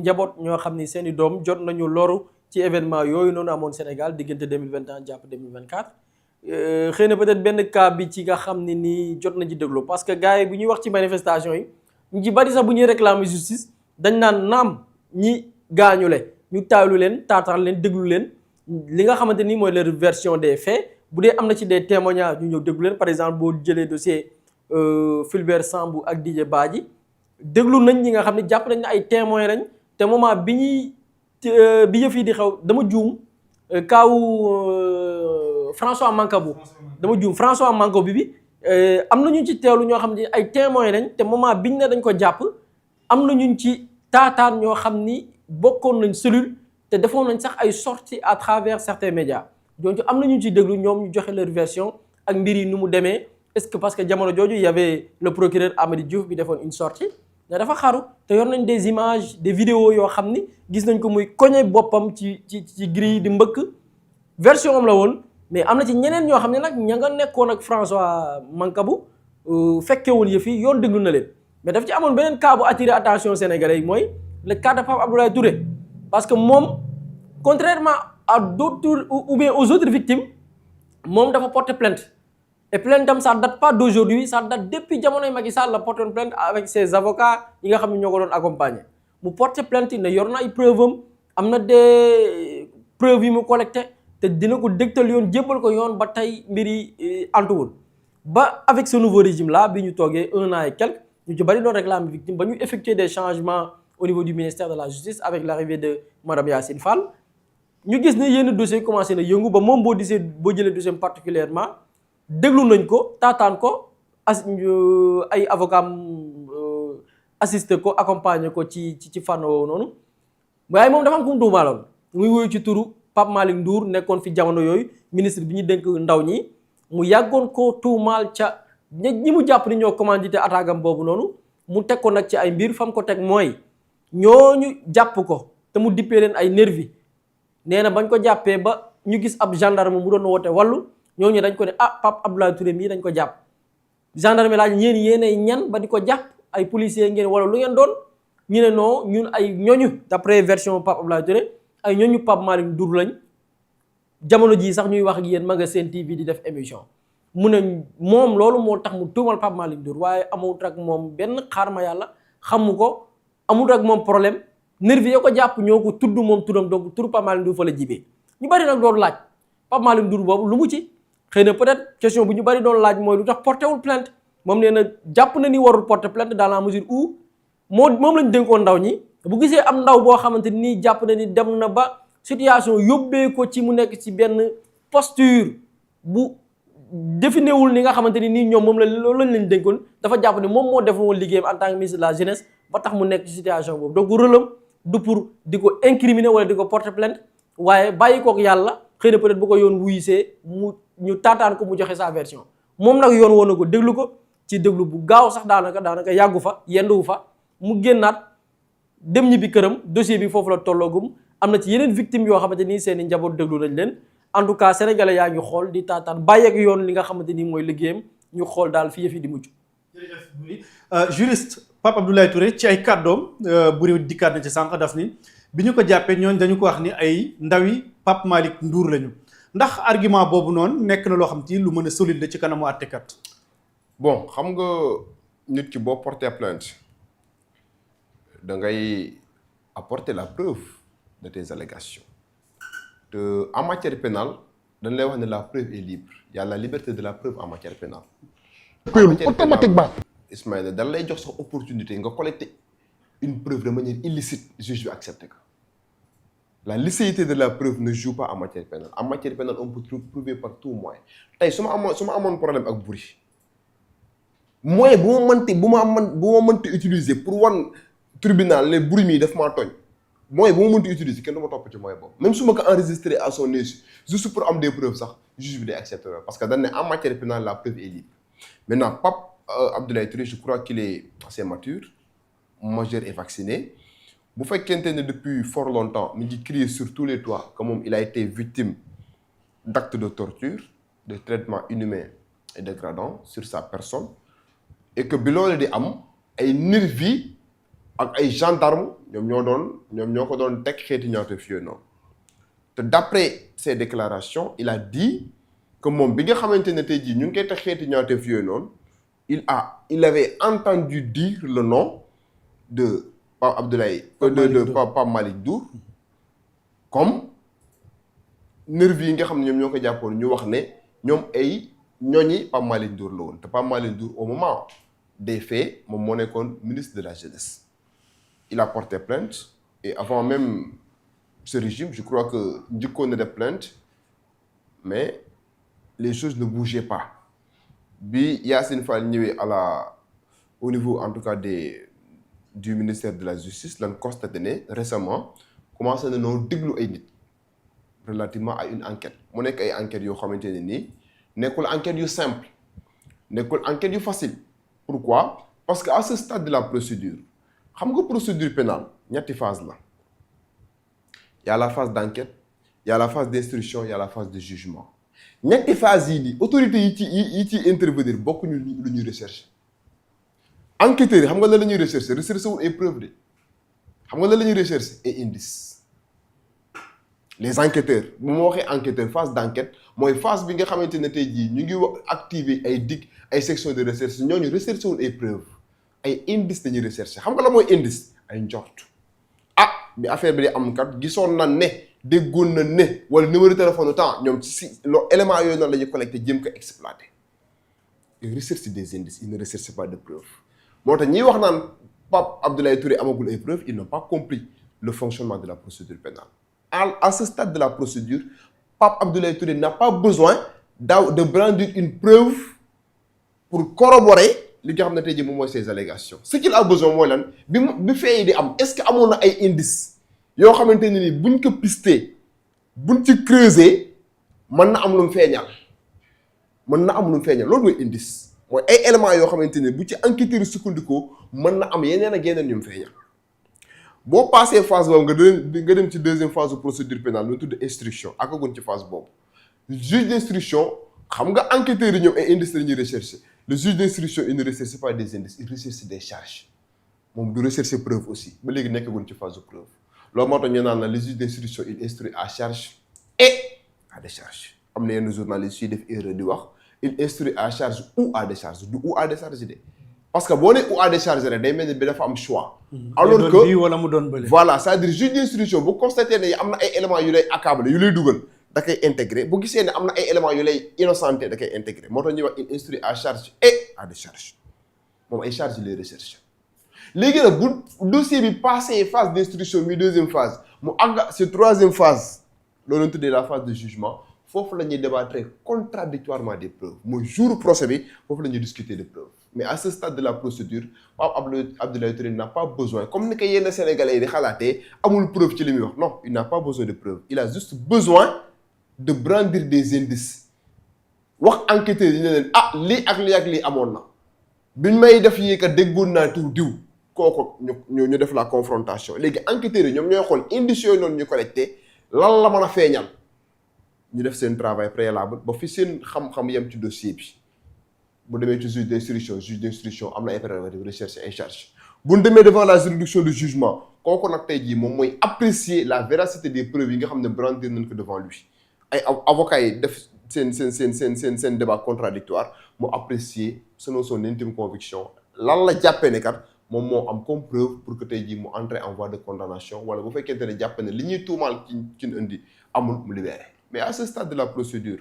njaboot ñoo xam ni seen i doom jot nañu loru ci événement yooyu noonu amoon Sénégal diggante 2021 jàpp 2024 xëy na peut-être benn cas bi ci nga xam ne nii jot na ci déglu parce que gars yi bu ñuy wax ci manifestation yi ñu ci bari sax bu ñuy réclamer justice dañ naan naam ñi gaañule ñu taaylu leen taataan leen déglu leen li nga xamante ni mooy leur version des faits bu dee am na ci des témoignages ñu ñëw déglu leen par exemple boo jëlee dossier Fulbert Sambou ak Didier Badji déglu nañ ñi nga xam ne jàpp nañ ne ay témoins lañ te moment bi ñuy bi yëf yi di xew dama juum kaawu François Mancabou dama juum François Mancabou bi am na ñu ci teewlu ñoo xam ne ay témoins lañ te moment biñ ne dañ ko jàpp am na ñu ci taataan ñoo xam ni bokkoon nañ cellule te defoon nañ sax ay sorties à travers certains médias donc am na ñu ci déglu ñoom ñu joxe leur version ak mbir yi nu mu demee est-ce que parce que jamono jooju y avait le procureur Amady Diouf bi defoon une sortie ne dafa xaru te yor nañ des images des vidéos yoo xam ni gis nañ ko muy koñe boppam ci grille di mbëkk version am la woon mais am na ci ñeneen ñoo xam ne nag ña nga nekkoon ak François Mancabou fekkewul yëf yi yoon déglu na leen mais daf ci amoon beneen cas bu attiré attention sénégalais yi mooy le cas de Pape Abdoulaye Touré parce que moom contrairement à d'autres ou bien aux autres victimes moom dafa porter plainte et plainte am ça date pas d'aujourd'hui ça date depuis jamonoy Macky Sall la porté plainte avec ses avocats yi nga xam ne ñoo ko doon accompagner mu porté plainte ne yor na ay preuves am na des preuves yi mu collecté te dina ko dégtal yoon jébbal ko yoon ba tey mbir yi antuwul ba avec ce nouveau régime là bi ñu toogee 1 an et quelques ñu ci bari doon réclamer victime ba ñu effectuer des changements au niveau du ministère de la justice avec l'arrivée de madame Yacine Fall ñu gis ne yenn dossiers commencé na yëngu ba moom boo jëlee dossier particulièrement déglu nañ ko taataan ko ay avocat assisté ko accompagner ko ci fànn woowu noonu waaye moom dafa am ku mu tuumaaloon muy woyu ci turu Pape Malick Ndour nekkoon fi jamono yooyu ministre bi ñu dénk ndaw ñi mu yàggoon ko tuumaal ca ñi mu jàpp ni ñoo commandité attaque am boobu noonu mu teg ko nag ci ay mbir fam ko teg mooy ñooñu jàpp ko te mu dippee leen ay nervi nee na bañ ko jàppee ba ñu gis ab gendarme mu doon woote wàllu ñooñu dañ ko ne Pape Abdoulaye Touré mii dañ ko jàpp gendarme laaj ñeen yéenay ñan ba di ko jàpp ay policiers ngeen wala lu ngeen doon ñu ne non ñun ay ñooñu d'après version Pape Abdoulaye Touré ay ñooñu Pape Malick Ndour lañ jamono jii sax ñuy wax ak yéen ma nga seen TV di def émission mu ne moom loolu moo tax mu tuumal Pape Malick Ndour waaye amut ak moom benn xaar ma yàlla xamu ko amut ak moom problème nervi ya ko jàpp ñoo ko tudd moom turam donc turu Pape Malick Ndour fa la jibee ñu bari nag doon laaj Pape Malick Ndour boobu lu mu ci xëy na peut-être question bu ñu bari doon laaj mooy lu tax porté wul plainte moom nee na jàpp na ni warul porter plainte dans la mesure où moom lañ dénkoon ndaw ñi bu gisee am ndaw boo xamante ni jàpp na ni dem na ba situation yóbbee ko ci mu nekk ci benn posture bu définiwul ni nga xamante ni nii ñoom moom la loolu lañ dénkoon dafa jàpp ne moom moo def woon liggéeyam en tant que ministre de la jeunesse ba tax mu nekk ci situation boobu donc rôlam du pour di ko incriminer wala di ko porter plainte waaye bàyyi kook yàlla xëy na peut-être bu ko yoon wuyisee ñu taataan ko mu joxe sa version moom nag yoon woon na ko déglu ko ci déglu bu gaaw sax daanaka yàggu fa yenduwu fa mu génnaat dem ñibbi këram dossier bi foofu la tolloogum am na ci yeneen victimes yoo xamante ni seen i njaboot déglu nañ leen en tout cas sénégalais yaa ngi xool di taataan bàyyeek yoon li nga xamante ni mooy liggéeyam ñu xool daal fi yëf yi di mujj. jërëjëf juriste Pape Abdoulaye Touré ci ay kàddoom buri dikkaat na ci sànq daf ni bi ñu ko jàppee ñooñ dañu ko wax ni ay ndawi Pape Malick Ndour lañu ndax argument boobu noonu nekk na loo xam ci lu mën a solide la ci kanamu àttekat. bon xam nga nit ki boo porter plainte da ngay apporter la preuve de tes allégations te en matière pénale dañ lay wax ne la preuve est libre il y a la liberté de la preuve en matière pénale. automatiquement. Ismaïla dañ lay jox sax opportunité nga collecter une preuve de manière illicite juge bi accepté ko la licéité de la preuve ne joue pas en matière pénale en matière pénale on peut prouver par tout moyen tey su ma amoon problème ak Boury moyen bu ma mënti utiliser pour wan tribunal les Boury mii daf maa tooñ moyen bu ma mënti utiliser kenn du ma topp ci moyen boobu même su ma ko enregistré à son insu juste pour am des preuves sax juge bi day accepté parce que dañ ne en matière pénale la preuve est libre maintenant Pape Abdoulaye Touré je crois qu'il est assez mature majeur et vacciné bu fekkente ne depuis fort longtemps mi ngi crier sur tous les toits que moom il a été victime d'actes de torture de traitements inhumains et dégradants sur sa personne et que bi loolu di am ay nervis ak ay gendarmes ñoom ñoo ko doon teg xeeti ñaawteef yooyu noonu te d'après ses déclarations il a dit que moom bi nga xamante ne tey jii ñu ngi koy teg xeeti ñaawteef yooyu noonu il avait entendu dire le nom de Pape Abdoulaye de Pape Malick Ndour comme nervi yi nga xam ne ñoom ñoo ko jàppoon ñu wax ne ñoom ay ñooñi Pape Malick Ndour la woon te Pape Malick Ndour au moment des faits moom moo nekkoon ministre de la jeunesse il a porté plainte et avant même ce régime je crois que njëkkoon na def plainte mais les choses ne bougeaient pas bi Yacine Fall ñëwee au niveau en tout cas du ministère de la justice lan constaté ne récemment commencé na noo déglu ay nit relativement à une enquête mu nekk ay enquêtes yoo xamante ne nii nekkul enquête yu simple nekkul enquête yu facile pourquoi parce que à ce stade de la procédure xam nga procédure pénale ñetti phase la y a la phase d'enquête y a la phase d'instruction y a la phase de jugement ñetti phase yi nii autorités yi ci intervenir bokkuñu lu ñuy recherche enquêteurs yi xam nga lan la ñuy recherche wul ay preuve de xam nga lan la ñuy recherche ay indice les enquêteurs bu ma waxee enquêteur phase d'enquête mooy phase bi nga xamante ne tey jii ñu ngi activer ay DIC ay section de recherche ñooñu recherche wul ay preuve ay indice dañuy recherche xam nga la mooy indice ay njort bi affaire bi di am kat gisoon na ne déggoon na ne wala numéro téléphone temps ñoom ci élément yooyu noonu la ñuy collecté jëm ko exploité ils recherchent des indices ils ne recherchent pas de preuves moo tax ñiy wax naan Pape Abdoulaye Touré amagul ay preuves ils n'ont pas compris le fonctionnement de la procédure pénale à ce stade de la procédure Pape Abdoulaye Touré n'a pas besoin de brandir une preuve pour corroborer li nga xam ne tey jii moom mooy ces allégations ce qu'il a besoin mooy lan bi fee yi di am est-ce que amoon na ay indices yoo xamante ne ni buñ ko pisté buñ ci creuser mën na am lu mu feeñal loolu mooy indice mooy ay éléments yoo xamante ne bu ci enquêteur yi sukkandikoo mën na am yeneen ak yeneen yu mu feeñal boo passé phase boobu nga dem ci deuxième phase de procédure pénale lu tudd instruction akagun ci phase boobu juge d'instruction xam nga enquêteurs yi ñoom ay indices la ñuy rechercher le juge d'instruction il ne recherche pas des indices il recherche des charges moom du rechercher preuve aussi ba léegi nekkagun ci phase de preuve loolu moo tax ñu naan la le juge d'instruction il instruit à charge et à décharge am na yenn journalistes yi def erreur di wax il instruit à charge ou à décharge du ou à décharge de parce que boo nee ou à décharge rek day mel ni bi dafa am choix. alors que wala mu doon bële. voilà c'est-à-dire juge d'instruction bu constaté ne am na ay éléments yu lay accabler yu lay dugal da koy intégré bu gisee ne am na ay éléments yu lay innocenté da koy intégré moo tax ñuy wax il instruit à charge et à décharge moom ay charges yu lay recherche. léegi nag bu dossier bi passé phase d'instruction mi deuxième phase mu àgg ci troisième phase loolu la tuddee la phase de jugement foofu la ñuy débattre contradictoirement des preuves mooy jour procès bi foofu la ñuy discuter des preuves mais à ce stade de la procédure Pape Abdoulaye Touré n'a pas besoin comme ni ko yenn Sénégalais yi di xalaatee amul preuve ci li muy wax non il n'a pas besoin de preuve il a juste besoin de brandir des indices wax enquêteurs yi ne leen lii ak lii amoon na biñ may def yi kat déggoon naa tur diw kooku ñu def la confrontation léegi enquêteurs yi ñoom ñooy xool indices yooyu noonu ñu collecté lan la mën a feeñal ñu def seen travail préalable ba fi seen xam-xam yem ci dossier bi bu demee ci juge d'instruction am na ay prérogatives recherche ay charge bu ñu demee devant la juridiction de jugement kooku nag tey jii moom mooy apprécier la véracité des preuves yi nga xam ne brandir nañ ko devant lui ay avocats yi def seen débat contradictoire mu apprécier selon son intime conviction lan la jàppee ne kat moom moo am comme preuve pour que tey jii mu entrer en voie de condamnation wala bu fekkente ne jàpp ne li ñuy tuumaal ci indi amul mu libéré mais à ce stade de la procédure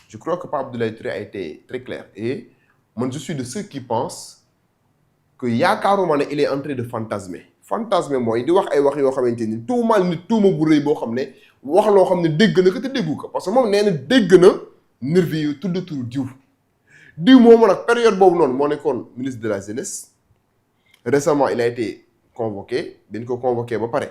je crois que Pape Abdoulaye Touré a été très clair et man je suis de ceux qui pensent que yaakaaruma ne il est en train de fantasmer mooy di wax ay wax yoo xamante ni tuumaal nit tuuma bu rëy boo xam ne wax loo xam ne dégg na ko te déggu ko parce que moom nee na dégg na nervi yu tudd turu diw moomu nag période boobu noonu moo nekkoon ministre de la jeunesse récemment il a été convoqué bi ñu ko convoqué ba pare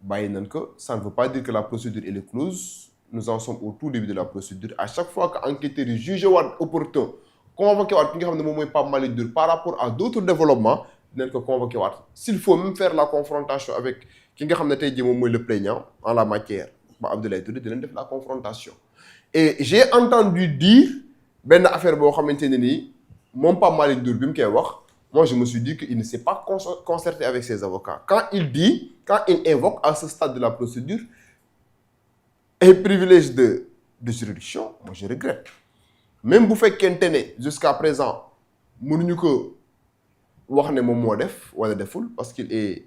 bàyyi nañ ko ça ne veut pas dire que la procédure elle est close nous en sommes au tout début de la procédure à chaque fois que enquêteurs yi jugé waat opportun convoqué waat ki nga xam ne moom mooy Pape Malick Ndour par rapport à d'autres développements dinañ ko convoqué waat s'il faut même faire la confrontation avec ki nga xam ne tey jii moom mooy le plaignant en la matière Pape Abdoulaye Touré dinañ def la confrontation et j'ai entendu dire benn affaire boo xamante ne nii moom Pape Malick Ndour bi mu koy wax moi je me suis dit qu'il ne s'est pas concerté avec ses avocats. Quand il invoque à ce stade de la procédure un privilège de juridiction, moi je regrette. Même bu fekkente ne jusqu'à présent mënuñu ko wax ne moom moo def wala deful parce qu'il est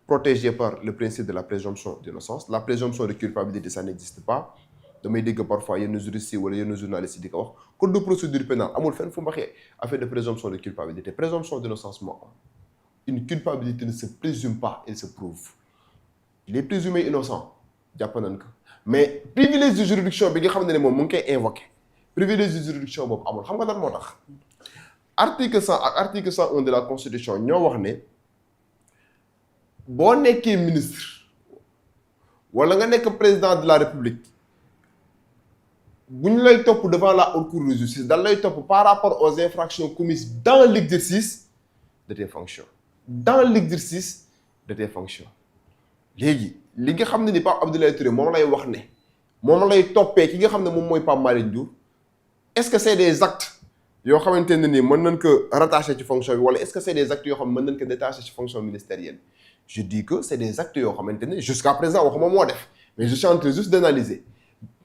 protégé par le principe de la présomption d'innocence. La présomption de culpabilité, ça n'existe pas. damay dégg parfois yenn juristes yi wala yenn journalistes yi di ko wax code de procédure pénale amul fenn fu mu waxee affaire de présomption de culpabilité. Présomption d'innocence moo am. Une culpabilité ne se présume pas, elle se prouve. Il est présumé innocent jàpp nañ ko mais privilège de juridiction bi nga xam ne moom mu ngi koy invoqué privilège de juridiction boobu amul xam nga lan moo tax. article 100 ak article 101 de la constitution ñoo wax ne boo nekkee ministre wala nga nekk président de la république bu ñu lay topp devant la haute cour de justice dañ lay topp par rapport aux infractions commises dans l'exercice de tes fonctions. Dans l'exercice de tes fonctions. léegi li nga xam ne ni Pape Abdoulaye Touré moom lay wax ne moom lay toppee ki nga xam ne moom mooy Pape Malick Ndour est-ce que c'est des actes yoo xamante ne ni mën nañ ko rattacher ci fonction bi wala est-ce que c'est des actes yoo xam ne mën nañ ko détacher ci fonction ministérielle. Je dis que c'est des actes yoo xamante ne jusqu'à présent waxuma moo def mais je suis en train juste d'analyser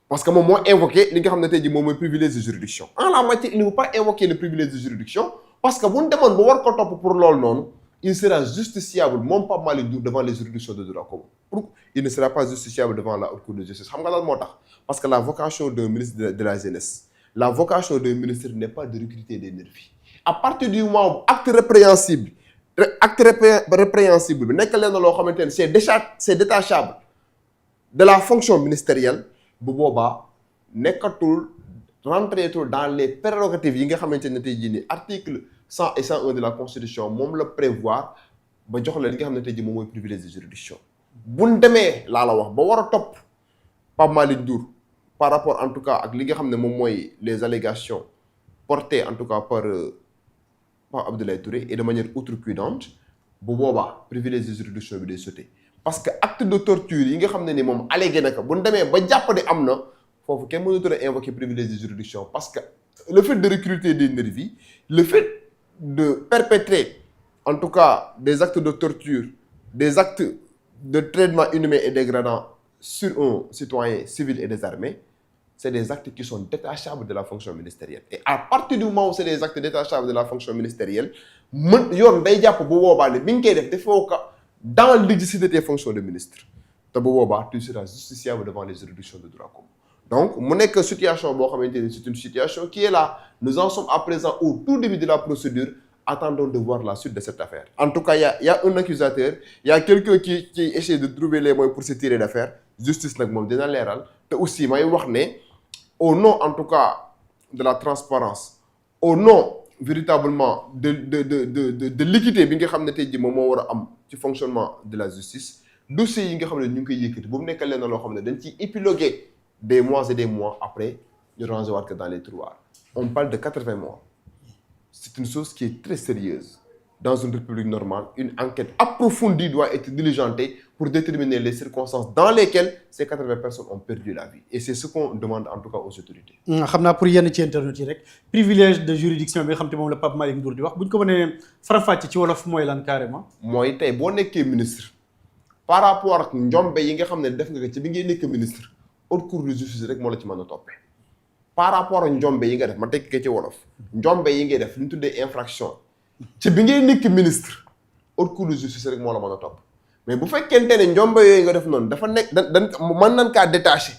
parce que moom moo invoqué li nga xam ne tey jii moom mooy privilège de juridiction. En la matière il ne faut pas invoquer le privilège de juridiction parce que bu ñu demoon ba war ko topp pour loolu noonu il sera justiciable moom Pape Malick Ndour devant les juridictions de droit commun. Pourquoi il ne sera pas justiciable devant la haute cour de justice xam nga lan moo tax parce que la vocation d'un ministre de la jeunesse la vocation d'un ministre n'est pas de recruter des nervis. À partir du moment où acte répréhensible bi nekk leen loo xamante ne c'est détachable de la fonction ministérielle bu boobaa nekkatul rentretul dans les prérogatives yi nga xamante ne tey jii nii article 100 et 101 de la constitution moom la prévoir ba jox la li nga xam ne tey jii moom mooy privilège de juridiction. buñ demee laa la wax ba war a topp Pape Malick Ndour par rapport en tout cas ak li nga xam ne moom mooy les allégations portées en tout cas par Pape Abdoulaye Touré et de manière outrecuidante bu boobaa privilège de juridiction bi day sauter parce que acte de torture yi nga xam ne ni moom allégué na ko bu ñu demee ba jàpp ne am na foofu kenn mënatul a invoquer privilège de juridiction parce que le fait de recruter des nervis le fait de perpétrer en tout cas des actes de torture des actes de traitement inhumain et dégradant sur un citoyen civil et désarmé c'est des actes qui sont détachables de la fonction ministérielle et à partir du moment où c'est des actes détachables de la fonction ministérielle yoon day jàpp bu boobaa ne bi nga koy def defoo ko dans l'exercice de tes fonctions de ministre te bu boobaa tu seras justiciable devant les juridictions de droit commun. Donc mu nekk situation boo xamante ne c'est une situation qui est là nous en sommes à présent au tout début de la procédure. Attendons de voir la suite de cette affaire. En tout cas, il y a un accusateur, il y a quelqu'un qui essaie de trouver les moyens pour se tirer d'affaire. Justice nag moom dina leeral te aussi may wax ne au nom en tout cas de la transparence au nom véritablement de l'équité bi nga xam ne tey jii moom moo war a am ci fonctionnement de la justice dossiers yi nga xam ne ñu ngi koy yëkkati bu mu nekk leen loo xam ne dañ ciy épiloguer des mois et des mois après ñu ranger waat que dans les tiroirs. On parle de 80 mois. C'est une chose qui est très sérieuse. Dans une république normale, une enquête approfondie doit être diligentée pour déterminer les circonstances dans lesquelles ces 80 personnes ont perdu la vie. Et c'est ce qu'on demande en tout cas aux autorités. xam naa pour yenn ci internet yi rek privilège de juridiction bi nga xam te moom la Pape Malick Ndour di wax bu ñu ko mënee faram-fàcce ci wolof mooy lan carrément. mooy tey boo nekkee ministre par rapport ak njombe yi nga xam ne def nga ko ci bi ngay nekk ministre haute cour de justice rek moo la ci mën a toppee. Par rapport ak njombe yi nga def ma tekki ko ci wolof njombe yi ngay def li ñu tuddee infraction ci bi ngay nekk ministre haute cour de justice rek moo la mën a topp mais bu fekkente ne njombe yooyu nga def noonu dafa nekk dañ mën nañ kaa détaché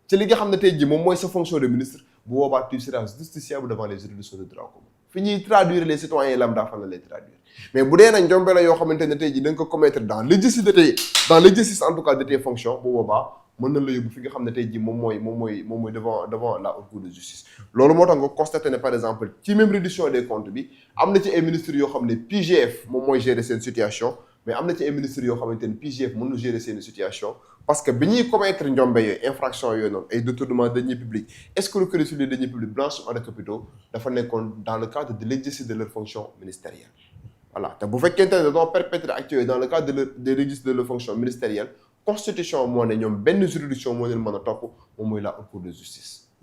ci li nga xam ne tey jii moom mooy sa fonction de ministre bu boobaa tu seras justiciable devant les juridictions de droit commun fi ñuy traduire les citoyens lambda fan la lay traduire mais bu dee nag njombe la yoo xamante ne tey jii da nga ko commettre dans l'exercice en tout cas de tes fonctions bu boobaa mën na la yóbbu fi nga xam ne tey jii moom mooy devant la haute cour de justice loolu moo tax nga constaté ne par exemple ci même reddition des comptes bi am na ci ay ministres yoo xam ne PGF moom mooy gérer seen situation mais am na ci ay ministres yoo xamante ne PGF mën na gérer seen situation parce que bi ñuy commettre njombe yooyu infraction yooyu noonu ay détournement de deniers publics escroquerie sur les deniers publics blanchiment de capitaux dafa nekkoon dans le cadre de l'exercice de leur fonction ministérielle voilà te bu fekkente ne dañoo perpétrer actes yooyu dans le cadre de l'exercice de leur fonction ministérielle constitution moo ne ñoom benn juridiction moo leen mën a topp moom mooy la haute cour de justice